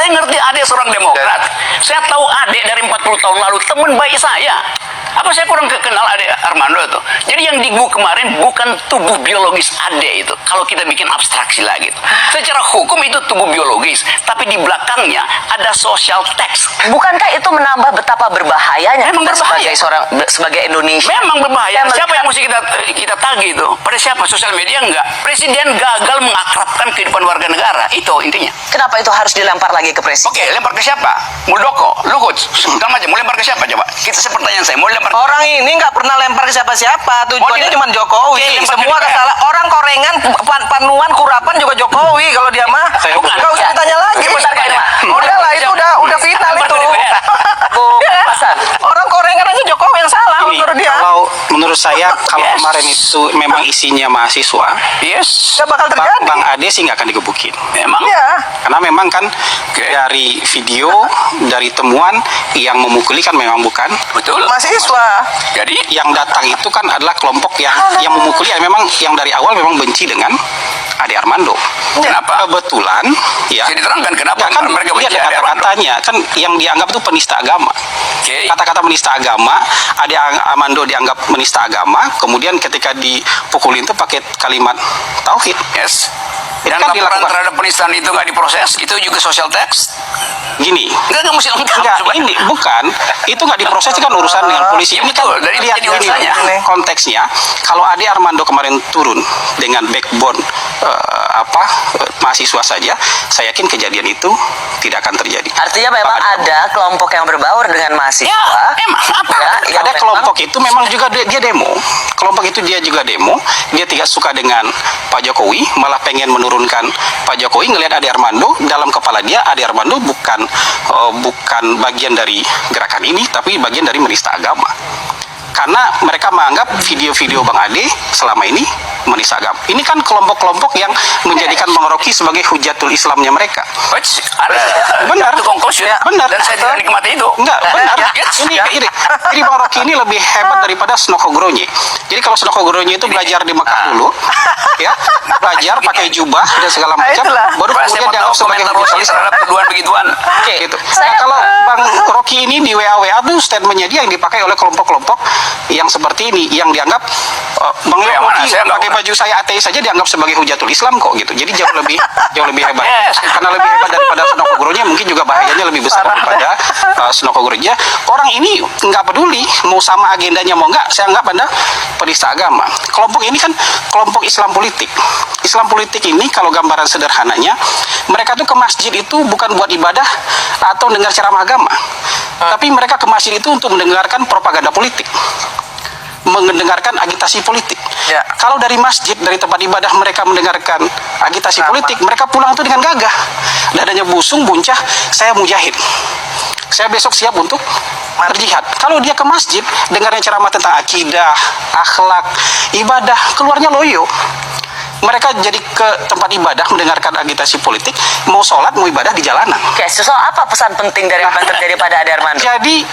Saya ngerti Ade seorang Demokrat. Saya tahu Ade dari 40 tahun lalu, teman baik saya. Apa saya kurang kenal Ade Armando itu? Jadi yang di gua kemarin bukan tubuh biologis Ade itu. Kalau kita bikin abstraksi lagi. Secara hukum itu tubuh biologis, tapi di belakangnya ada social text. Bukankah itu menambah betapa berbahayanya Memang kita berbahaya. sebagai Indonesia? Memang berbahaya. Siapa yang mesti kita tagih itu? Pada siapa? Sosial media enggak. Presiden gagal mengakrabkan kehidupan warga negara. Itu intinya. Kenapa itu harus dilempar lagi ke presiden? Oke, lempar ke siapa? Muldoko, Luhut, segala macam. Mau lempar ke siapa coba? Pertanyaan saya, mau lempar ke Orang ini nggak pernah lempar ke siapa-siapa. Tujuannya cuma Jokowi. Oke, lempar ke Semua DPR. kesalahan orang korengan, panuan, kurapan juga Jokowi. Kalau dia mah, Bukan. nggak usah ditanya lagi. Bentar, Kak Irma. Udah lah, itu udah final Lempar itu. ke DPR. Bu Hasan. Orang korengan aja Jokowi yang salah Ini, menurut dia. kalau menurut saya kalau Yes. kemarin itu memang isinya mahasiswa, Yes. Nggak bakal terjadi. Bang Ade sih nggak akan digebukin. Emang? Iya. Karena memang kan dari video, dari temuan yang memukuli kan memang bukan. Betul. Mahasiswa. Jadi Yang datang itu kan adalah kelompok yang memukuli, memang yang dari awal memang benci dengan Ade Armando. kenapa? Kebetulan, ya. Bisa diterangkan kenapa Ya, kan mereka benci lihat Ade Armando? kata-katanya kan yang dianggap itu penista agama. Oke. Kata-kata penista agama, Ade Armando dianggap menista agama, kemudian ketika dipukulin itu pakai kalimat tauhid. Yes. Itu Dan kan laporan dilakukan. terhadap penistaan itu nggak diproses, itu juga social text. Gini, Nggak mesti lengkap. enggak, sebenarnya. ini bukan, itu nggak diproses, itu kan urusan dengan polisi. Ya, Ini kan betul, dari lihat jadi gini, urusannya. konteksnya. Kalau Ade Armando kemarin turun dengan backbone mahasiswa saja, saya yakin kejadian itu tidak akan terjadi. Artinya memang ada kelompok yang berbaur dengan mahasiswa. Ya, emang apa? yang Ada memang- kelompok itu memang juga dia demo. Kelompok itu dia juga demo. Dia tidak suka dengan Pak Jokowi, malah pengen menurunkan Pak Jokowi. Ngelihat Ade Armando, dalam kepala dia Ade Armando bukan bagian dari gerakan ini, tapi bagian dari menista agama. Karena mereka menganggap video-video Bang Ade selama ini menista agama. Ini kan kelompok-kelompok yang menjadikan Bang Rocky sebagai hujatul Islamnya mereka. Benar. Itu conclusion. Benar. Dan saya tidak nikmati itu. Enggak, benar. Yes. Ini Bang Rocky ini lebih hebat daripada Snoko Gronye. Jadi kalau Snoko Gronye itu belajar di Mekah dulu, ya, belajar pakai jubah dan segala macam, itulah. baru Saya kemudian mau dianggap tahu sebagai komentar Rocky Islam. terhadap tuduhan-begituan. Oke, gitu. Nah, kalau Bang Rocky ini di WA tuh statementnya dia yang dipakai oleh kelompok-kelompok yang seperti ini, yang dianggap Bang WA mana? Rocky Saya nggak pakai tahu. baju saya ateis saja dianggap sebagai hujatul Islam kok gitu. Jadi jauh lebih hebat. Yes. Karena lebih hebat daripada Snoko Gronye, mungkin juga bahayanya lebih besar daripada Snoko Gronye. Orang ini nggak peduli mau sama agendanya mau nggak, saya anggap Anda penista agama. Kelompok ini kan kelompok Islam politik. Islam politik ini kalau gambaran sederhananya, mereka tuh ke masjid itu bukan buat ibadah atau dengar ceramah agama, tapi mereka ke masjid itu untuk mendengarkan propaganda politik, mendengarkan agitasi politik. Ya. Kalau dari masjid, dari tempat ibadah mereka mendengarkan agitasi politik, mereka pulang itu dengan gagah, dadanya busung, buncah, saya mujahid, saya besok siap untuk berjihad. Kalau dia ke masjid, dengarnya ceramah tentang akidah, akhlak, ibadah, keluarnya loyo. Mereka jadi ke tempat ibadah mendengarkan agitasi politik, mau sholat, mau ibadah di jalanan. Oke, soal apa pesan penting dari apa yang terjadi pada Ade Armando? Jadi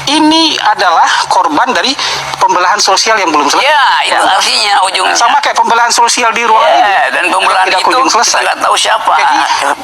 ini adalah korban dari pembelahan sosial yang belum selesai. Ya, itu artinya ujungnya. Sama kayak pembelahan sosial di ruangan ini. Ya, dan pembelahan Tidak itu kunjung kita selesai. nggak tahu siapa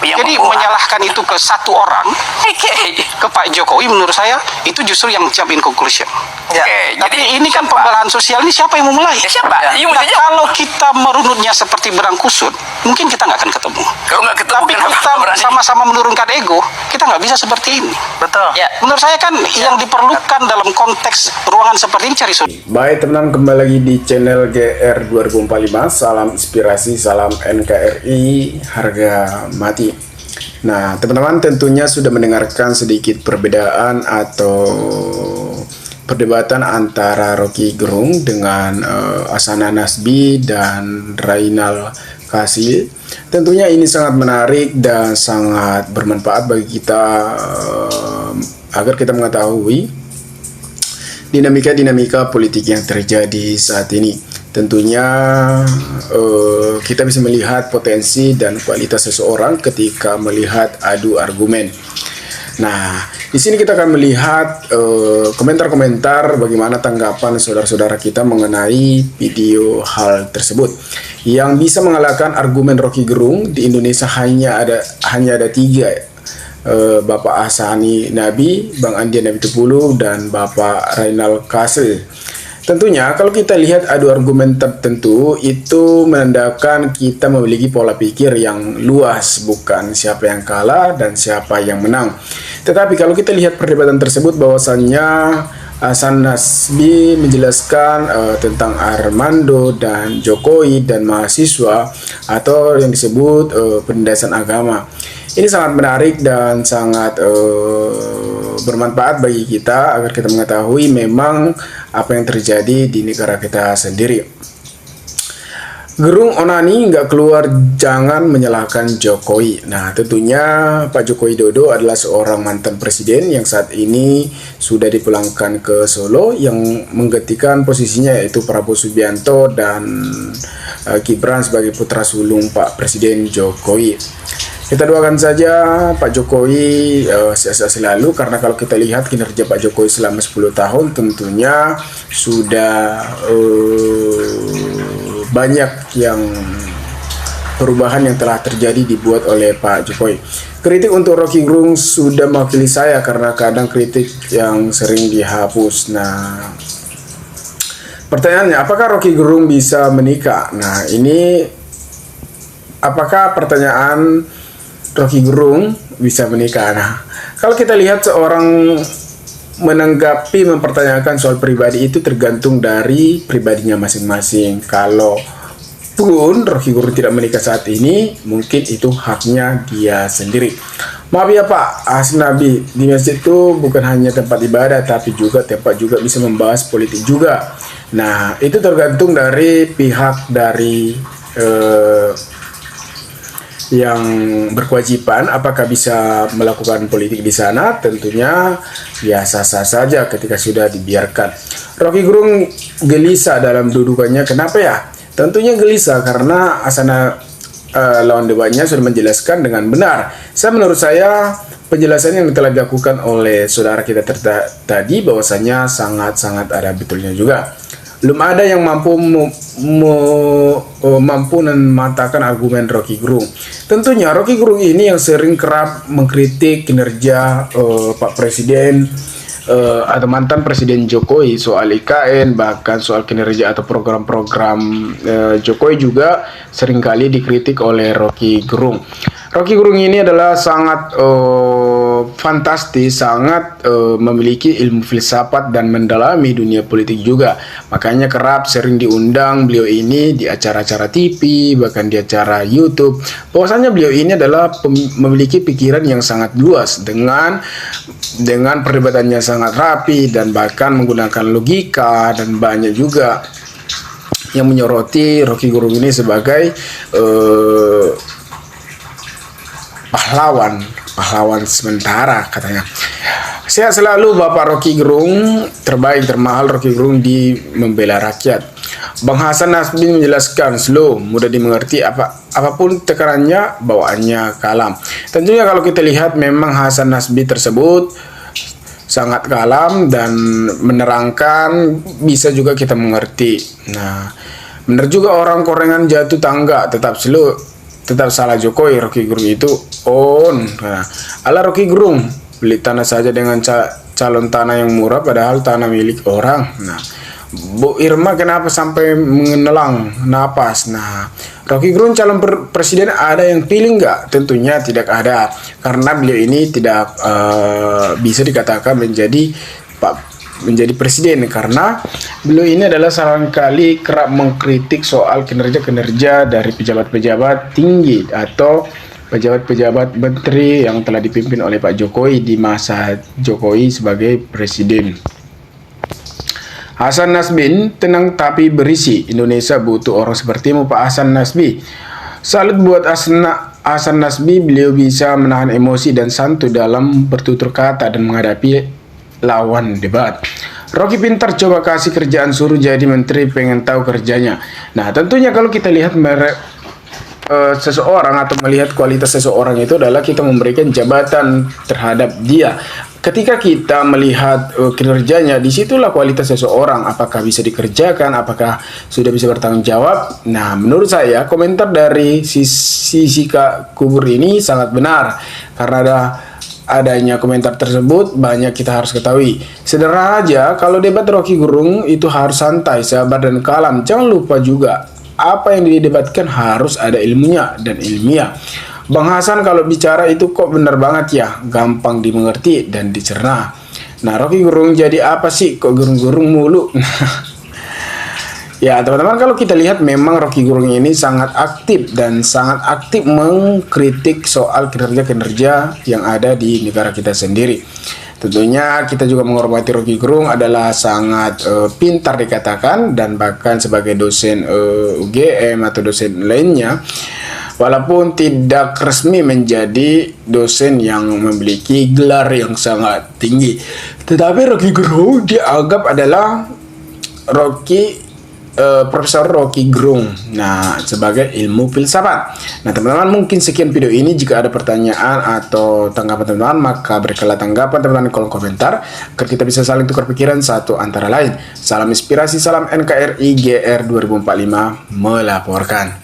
yang Jadi membuat. menyalahkan itu ke satu orang, Oke. ke Pak Jokowi, menurut saya itu justru yang jump in conclusion. Ya. Oke, Tapi jadi ini kan siapa? pembelahan sosial ini siapa yang memulai? Ya, siapa? Iya, Nah, mesti jawab. kalau kita merunutnya seperti berang kusut, mungkin kita nggak akan ketemu. Kalau nggak ketemu, Tapi kenapa kita berani? sama-sama menurunkan ego, kita nggak bisa seperti ini. Betul. Ya, Menurut saya kan yang diperlukan dalam konteks ruangan seperti ini cari solusi. Baik teman-teman, kembali lagi di channel GR 2045. Salam inspirasi, salam NKRI, harga mati. Nah teman-teman tentunya sudah mendengarkan sedikit perbedaan atau perdebatan antara Rocky Gerung dengan Asana Nasbi dan Rainal Kasil. Tentunya ini sangat menarik dan sangat bermanfaat bagi kita agar kita mengetahui dinamika-dinamika politik yang terjadi saat ini. Tentunya kita bisa melihat potensi dan kualitas seseorang ketika melihat adu argumen. Nah, di sini kita akan melihat komentar-komentar bagaimana tanggapan saudara-saudara kita mengenai video hal tersebut. Yang bisa mengalahkan argumen Rocky Gerung di Indonesia hanya ada 3 Bapak Ahsani Nabi, Bang Andian Nabi Tupulu, dan Bapak Rainal Kase. Tentunya kalau kita lihat adu argumen tertentu itu menandakan kita memiliki pola pikir yang luas, bukan siapa yang kalah dan siapa yang menang. Tetapi kalau kita lihat perdebatan tersebut, bahwasannya Hasan Nasbi menjelaskan tentang Armando dan Jokowi dan mahasiswa atau yang disebut penindasan agama. Ini sangat menarik dan sangat bermanfaat bagi kita agar kita mengetahui memang apa yang terjadi di negara kita sendiri. Gerung Onani nggak keluar, jangan menyalahkan Jokowi. Nah, tentunya Pak Joko Widodo adalah seorang mantan presiden yang saat ini sudah dipulangkan ke Solo, yang menggantikan posisinya yaitu Prabowo Subianto dan Gibran sebagai putra sulung Pak Presiden Jokowi. Kita doakan saja Pak Jokowi sukses selalu, karena kalau kita lihat kinerja Pak Jokowi selama 10 tahun tentunya sudah banyak yang perubahan yang telah terjadi dibuat oleh Pak Jokowi. Kritik untuk Rocky Gerung sudah mewakili saya karena kadang kritik yang sering dihapus. Nah, pertanyaannya, apakah Rocky Gerung bisa menikah? Nah, ini apakah pertanyaan Rocky Gerung bisa menikah? Nah, kalau kita lihat seorang menanggapi, mempertanyakan soal pribadi itu tergantung dari pribadinya masing-masing. Kalau pun Rocky Gerung tidak menikah saat ini, mungkin itu haknya dia sendiri. Maaf ya Pak Asnabi, di masjid itu bukan hanya tempat ibadah, tapi juga tempat juga bisa membahas politik juga. Nah, itu tergantung dari pihak dari yang berkewajiban apakah bisa melakukan politik di sana. Tentunya ya sah-sah saja ketika sudah dibiarkan. Rocky Gerung gelisah dalam dudukannya. Kenapa ya? Tentunya gelisah karena Asana lawan debatnya sudah menjelaskan dengan benar. Menurut saya penjelasan yang telah dilakukan oleh saudara kita tadi bahwasanya sangat-sangat ada betulnya juga. Belum ada yang mampu mematahkan argumen Rocky Gerung. Tentunya Rocky Gerung ini yang sering kerap mengkritik kinerja Pak Presiden atau mantan Presiden Jokowi soal IKN, bahkan soal kinerja atau program-program Jokowi juga seringkali dikritik oleh Rocky Gerung. Rocky Gerung ini adalah sangat fantastis, sangat memiliki ilmu filsafat dan mendalami dunia politik juga. Makanya kerap sering diundang beliau ini di acara-acara TV, bahkan di acara YouTube. Bahwasanya beliau ini adalah memiliki pikiran yang sangat luas dengan perdebatannya sangat rapi dan bahkan menggunakan logika, dan banyak juga yang menyoroti Rocky Gerung ini sebagai pahlawan sementara katanya. Sehat selalu Bapak Rocky Gerung, terbaik termahal Rocky Gerung di membela rakyat. Bang Hasan Nasbi menjelaskan slow, mudah dimengerti, apapun tekanannya bawaannya kalem. Tentunya kalau kita lihat memang Hasan Nasbi tersebut sangat kalem dan menerangkan, bisa juga kita mengerti. Nah, benar juga orang korengan jatuh tangga tetap slow, tetap salah Jokowi. Rocky Gerung itu on. Nah, ala Rocky Gerung beli tanah saja dengan calon tanah yang murah padahal tanah milik orang. Nah, Bu Irma kenapa sampai mengenelang napas? Nah, Rocky Gerung calon presiden ada yang pilih nggak? Tentunya tidak ada, karena beliau ini tidak bisa dikatakan menjadi presiden, karena beliau ini adalah kali kerap mengkritik soal kinerja dari pejabat-pejabat tinggi atau pejabat-pejabat menteri yang telah dipimpin oleh Pak Jokowi di masa Jokowi sebagai presiden. Hasan Nasbi, tenang tapi berisi. Indonesia butuh orang sepertimu Pak Hasan Nasbi. Salut buat Hasan Nasbi, beliau bisa menahan emosi dan santun dalam bertutur kata dan menghadapi lawan debat. Rocky pintar, coba kasih kerjaan, suruh jadi menteri, pengen tahu kerjanya. Nah, tentunya kalau kita lihat seseorang atau melihat kualitas seseorang itu adalah kita memberikan jabatan terhadap dia. Ketika kita melihat kinerjanya, disitulah kualitas seseorang, apakah bisa dikerjakan, apakah sudah bisa bertanggung jawab. Nah, menurut saya komentar dari sisi Kak Kubur ini sangat benar, karena ada adanya komentar tersebut, banyak kita harus ketahui. Sederhana aja, kalau debat Rocky Gerung itu harus santai, sabar dan kalem. Jangan lupa juga, apa yang didebatkan harus ada ilmunya dan ilmiah. Bang Hasan kalau bicara itu kok benar banget ya, gampang dimengerti dan dicerna. Nah, Rocky Gerung jadi apa sih? Kok gerung-gerung mulu? Ya teman-teman, kalau kita lihat memang Rocky Gerung ini sangat aktif dan sangat aktif mengkritik soal kinerja-kinerja yang ada di negara kita sendiri. Tentunya kita juga menghormati Rocky Gerung adalah sangat pintar dikatakan, dan bahkan sebagai dosen UGM atau dosen lainnya, walaupun tidak resmi menjadi dosen yang memiliki gelar yang sangat tinggi, tetapi Rocky Gerung dianggap adalah Profesor Rocky Gerung, nah, sebagai ilmu filsafat. Nah teman-teman, mungkin sekian video ini. Jika ada pertanyaan atau tanggapan teman-teman, maka berikanlah tanggapan teman-teman di kolom komentar agar kita bisa saling tukar pikiran satu antara lain. Salam inspirasi, salam NKRI GR 2045 melaporkan.